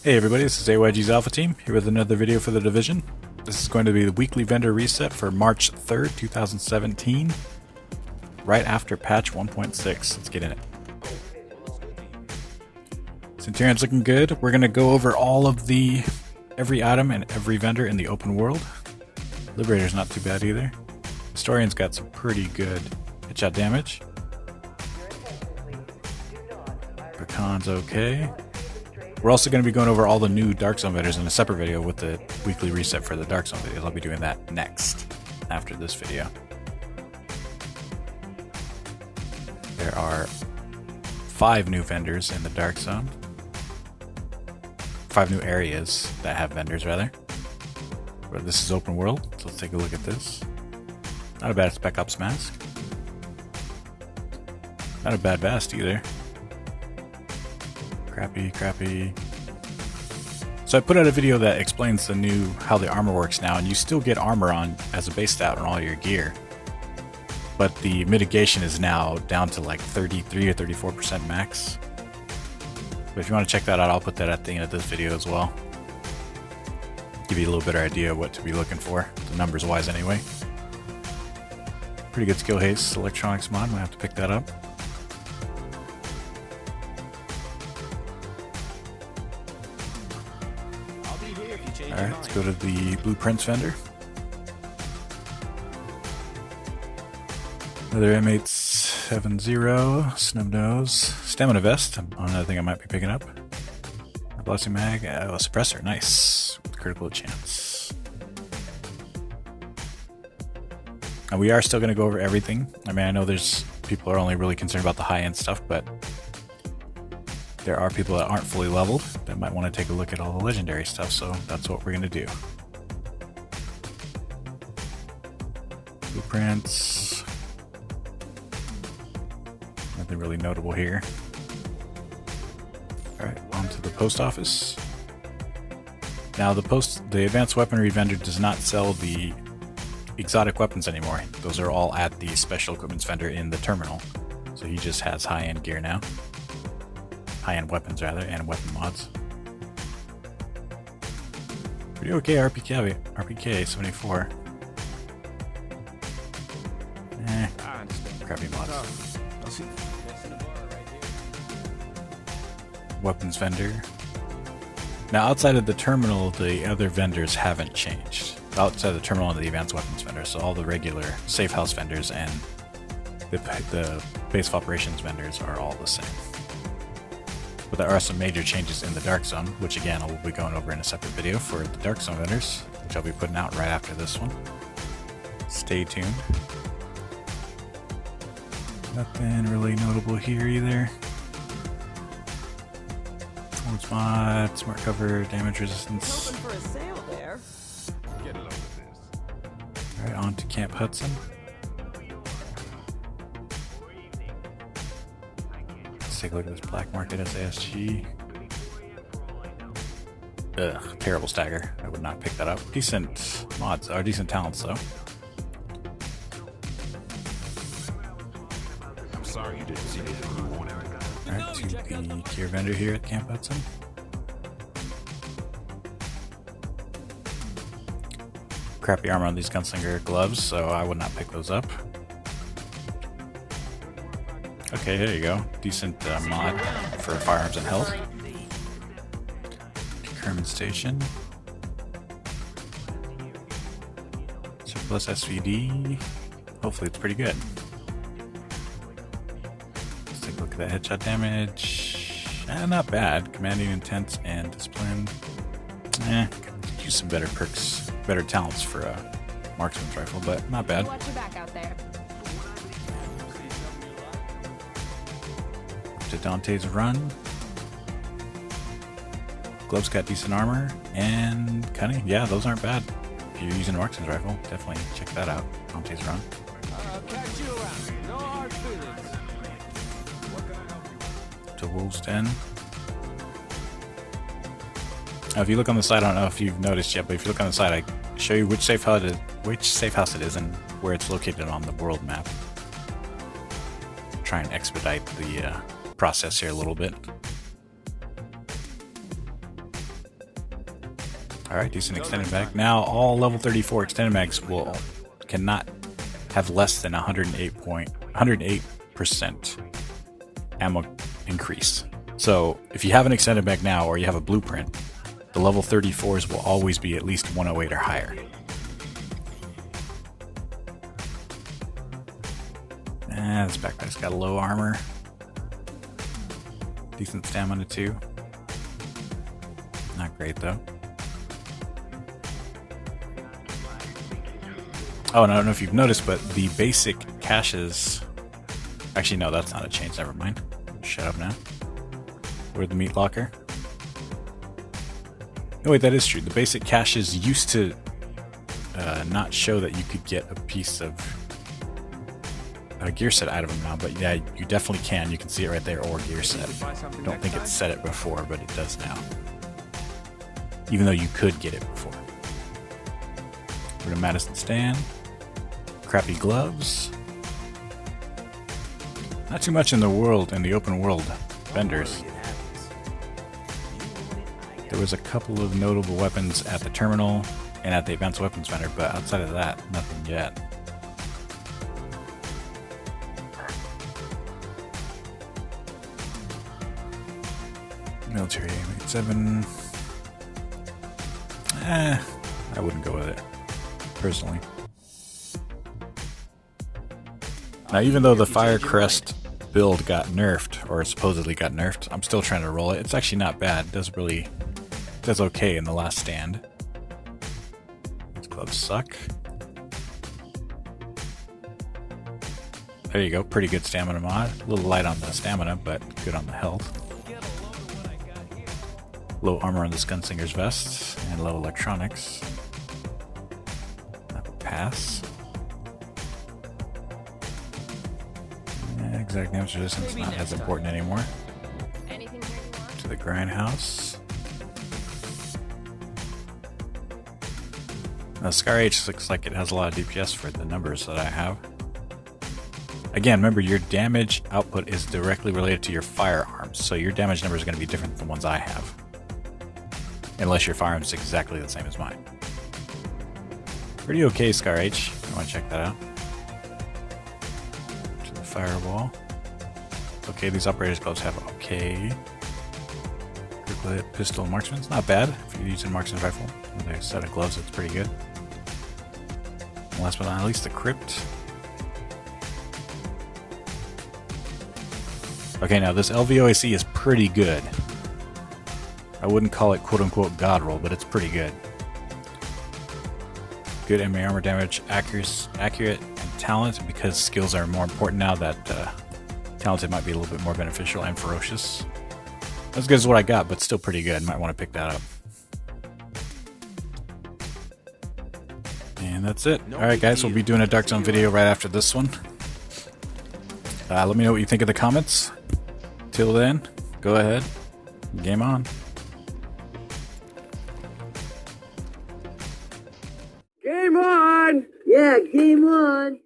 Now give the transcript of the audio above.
Hey everybody, this is AYG's Alpha Team, here with another video for the Division. This is going to be the weekly vendor reset for March 3rd, 2017, right after patch 1.6. Let's get in it. Centurion's looking good. We're going to go over all of every item and every vendor in the open world. Liberator's not too bad either. Historian's got some pretty good headshot damage. Pecan's okay. We're also going to be going over all the new Dark Zone vendors in a separate video with the weekly reset for the Dark Zone videos. I'll be doing that next, after this video. There are 5 new vendors in the Dark Zone. 5 new areas that have vendors, rather. But this is open world, so let's take a look at this. Not a bad Spec Ops mask. Not a bad vest either. Crappy. So I put out a video that explains how the armor works now, and you still get armor on as a base stat on all your gear. But the mitigation is now down to like 33 or 34% max. But if you want to check that out, I'll put that at the end of this video as well. Give you a little better idea of what to be looking for, the numbers wise anyway. Pretty good skill haste electronics mod, might have to pick that up. Alright, let's go to the blueprints vendor. Another M870, snub nose, stamina vest, another thing I might be picking up. A blessing mag, a suppressor, nice, with critical chance. And we are still going to go over everything. I mean, I know people are only really concerned about the high-end stuff, but there are people that aren't fully leveled that might want to take a look at all the legendary stuff, so that's what we're going to do. Blueprints. Nothing really notable here. Alright, on to the post office. Now the advanced weaponry vendor does not sell the exotic weapons anymore. Those are all at the special equipments vendor in the terminal. So he just has high-end gear now. High-end weapons, rather, and weapon mods. Pretty okay RPK 74. Crappy mods. Weapons vendor. Now, outside of the terminal, the other vendors haven't changed. Outside of the terminal and the advanced weapons vendor, so all the regular safe house vendors and the base of operations vendors are all the same. But there are some major changes in the Dark Zone, which again I will be going over in a separate video for the Dark Zone vendors, which I'll be putting out right after this one. Stay tuned. Nothing really notable here either. Performance mod, smart cover, damage resistance. Hoping for a sale there. Alright, on to Camp Hudson. Take a look at this black market SASG. Ugh, terrible stagger. I would not pick that up. Decent mods, or decent talents though. I'm sorry you didn't see anything you wanted. Alright, to the gear vendor here at Camp Hudson. Crappy armor on these gunslinger gloves, so I would not pick those up. Okay, there you go. Decent mod for firearms and health. Kerman Station. Surplus SVD. Hopefully it's pretty good. Let's take a look at that headshot damage. Not bad. Commanding intent and discipline. Could use some better perks, better talents for a marksman's rifle, but not bad. Watch your back out there. To Dante's run. Gloves got decent armor and cunning. Yeah, those aren't bad. If you're using a marksman's rifle, definitely check that out. Dante's run. Catch you around. No hard feelings. To Wolves Den. Now, if you look on the side, I don't know if you've noticed yet, but if you look on the side, I show you which safe house it is and where it's located on the world map. Try and expedite the process here a little bit. Alright, decent extended mag. Now all level 34 extended mags cannot have less than 108% ammo increase. So if you have an extended mag now or you have a blueprint, the level 34s will always be at least 108 or higher. And this backpack's got low armor. Decent stamina too. Not great though. Oh, and I don't know if you've noticed, but the basic caches... Actually, no, that's not a change. Never mind. Shut up now. Where's the meat locker? Oh, wait, that is true. The basic caches used to not show that you could get a piece of a gear set out of them now, but yeah, you definitely can. You can see it right there, or gear set. I don't think it said it before, but it does now. Even though you could get it before. We're to Madison stand. Crappy gloves. Not too much in the world, in the open world vendors. There was a couple of notable weapons at the terminal and at the advanced weapons vendor, but outside of that, nothing yet. Military M87. I wouldn't go with it, personally. Now, even though the Firecrest build got nerfed, or supposedly got nerfed, I'm still trying to roll it. It's actually not bad. It does okay in the last stand. These gloves suck. There you go. Pretty good stamina mod. A little light on the stamina, but good on the health. Low armor on this gunslinger's vest, and low electronics. That would pass. Exact damage resistance not as important anymore. To the Grindhouse. Now Scar H looks like it has a lot of DPS for the numbers that I have. Again, remember your damage output is directly related to your firearms, so your damage number is going to be different than the ones I have. Unless your firearm is exactly the same as mine. Pretty okay, Scar H. I want to check that out. To the Firewall. Okay, these operators gloves have okay. Cricklet pistol marksman's not bad if you're using marksman rifle. With a set of gloves, it's pretty good. And last but not least, the Crypt. Okay, now this LVOAC is pretty good. I wouldn't call it quote-unquote god roll, but it's pretty good. Good enemy armor damage, accurate, and talent, because skills are more important now that talented might be a little bit more beneficial, and ferocious. Not as good as what I got, but still pretty good. Might want to pick that up. And that's it. Alright guys, we'll be doing a Dark Zone video right after this one. Let me know what you think in the comments. Till then, go ahead. Game on. Game on! Yeah, game on!